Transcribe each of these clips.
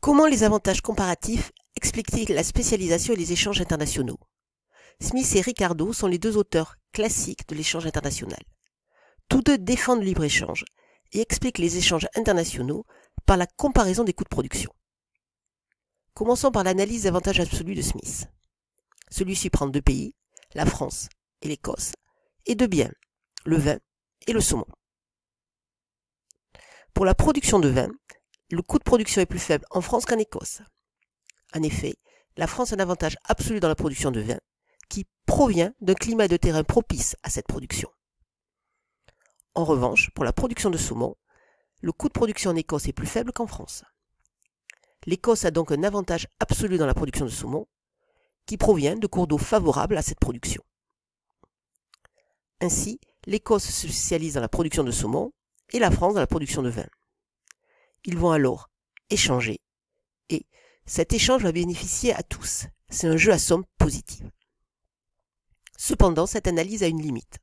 Comment les avantages comparatifs expliquent-ils la spécialisation et les échanges internationaux? Smith et Ricardo sont les deux auteurs classiques de l'échange international. Tous deux défendent le libre-échange et expliquent les échanges internationaux par la comparaison des coûts de production. Commençons par l'analyse des avantages absolus de Smith. Celui-ci prend deux pays, la France et l'Écosse, et deux biens, le vin et le saumon. Pour la production de vin, le coût de production est plus faible en France qu'en Écosse. En effet, la France a un avantage absolu dans la production de vin, qui provient d'un climat de terrain propice à cette production. En revanche, pour la production de saumon, le coût de production en Écosse est plus faible qu'en France. L'Écosse a donc un avantage absolu dans la production de saumon, qui provient de cours d'eau favorables à cette production. Ainsi, l'Écosse se spécialise dans la production de saumon et la France dans la production de vin. Ils vont alors échanger, et cet échange va bénéficier à tous. C'est un jeu à somme positive. Cependant, cette analyse a une limite.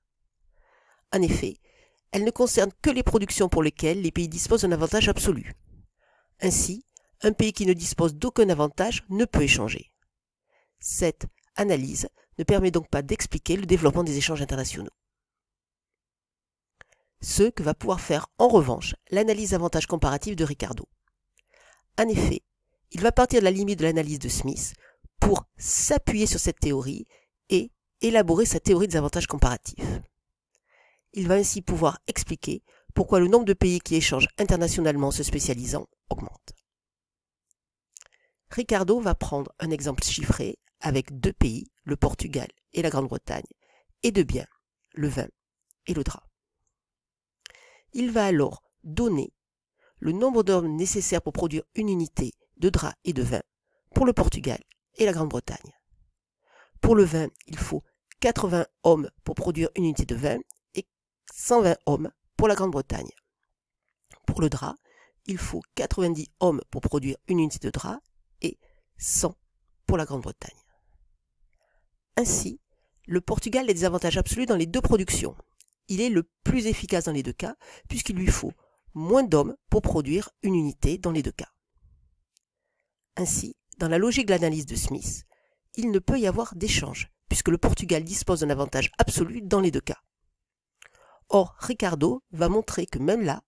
En effet, elle ne concerne que les productions pour lesquelles les pays disposent d'un avantage absolu. Ainsi, un pays qui ne dispose d'aucun avantage ne peut échanger. Cette analyse ne permet donc pas d'expliquer le développement des échanges internationaux. Ce que va pouvoir faire en revanche l'analyse d'avantages comparatifs de Ricardo. En effet, il va partir de la limite de l'analyse de Smith pour s'appuyer sur cette théorie et élaborer sa théorie des avantages comparatifs. Il va ainsi pouvoir expliquer pourquoi le nombre de pays qui échangent internationalement en se spécialisant augmente. Ricardo va prendre un exemple chiffré avec deux pays, le Portugal et la Grande-Bretagne, et deux biens, le vin et le drap. Il va alors donner le nombre d'hommes nécessaires pour produire une unité de drap et de vin pour le Portugal et la Grande-Bretagne. Pour le vin, il faut 80 hommes pour produire une unité de vin et 120 hommes pour la Grande-Bretagne. Pour le drap, il faut 90 hommes pour produire une unité de drap et 100 pour la Grande-Bretagne. Ainsi, le Portugal a des avantages absolus dans les deux productions. Il est le plus efficace dans les deux cas, puisqu'il lui faut moins d'hommes pour produire une unité dans les deux cas. Ainsi, dans la logique de l'analyse de Smith, il ne peut y avoir d'échange, puisque le Portugal dispose d'un avantage absolu dans les deux cas. Or, Ricardo va montrer que même là,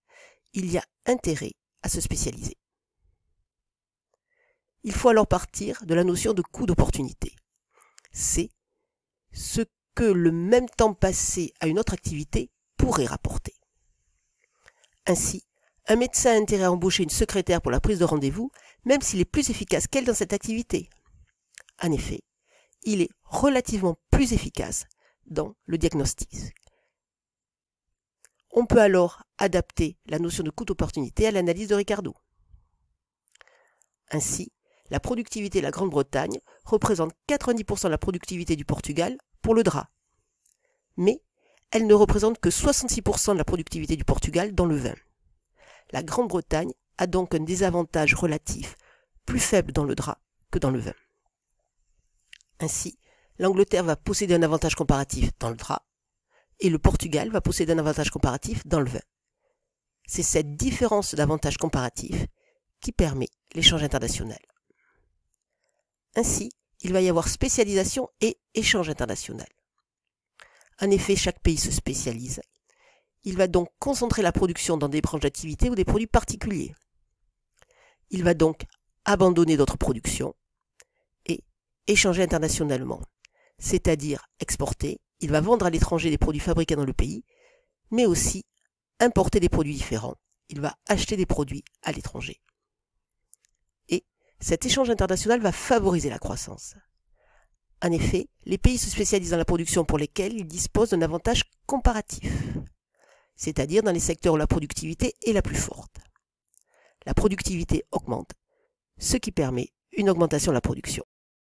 il y a intérêt à se spécialiser. Il faut alors partir de la notion de coût d'opportunité. C'est ce que le même temps passé à une autre activité pourrait rapporter. Ainsi, un médecin a intérêt à embaucher une secrétaire pour la prise de rendez-vous, même s'il est plus efficace qu'elle dans cette activité. En effet, il est relativement plus efficace dans le diagnostic. On peut alors adapter la notion de coût d'opportunité à l'analyse de Ricardo. Ainsi, la productivité de la Grande-Bretagne représente 90% de la productivité du Portugal pour le drap. Mais elle ne représente que 66% de la productivité du Portugal dans le vin. La Grande-Bretagne a donc un désavantage relatif plus faible dans le drap que dans le vin. Ainsi, l'Angleterre va posséder un avantage comparatif dans le drap et le Portugal va posséder un avantage comparatif dans le vin. C'est cette différence d'avantage comparatif qui permet l'échange international. Ainsi, il va y avoir spécialisation et échange international. En effet, chaque pays se spécialise. Il va donc concentrer la production dans des branches d'activité ou des produits particuliers. Il va donc abandonner d'autres productions et échanger internationalement, c'est-à-dire exporter. Il va vendre à l'étranger des produits fabriqués dans le pays, mais aussi importer des produits différents. Il va acheter des produits à l'étranger. Et cet échange international va favoriser la croissance. En effet, les pays se spécialisent dans la production pour lesquels ils disposent d'un avantage comparatif, c'est-à-dire dans les secteurs où la productivité est la plus forte. La productivité augmente, ce qui permet une augmentation de la production.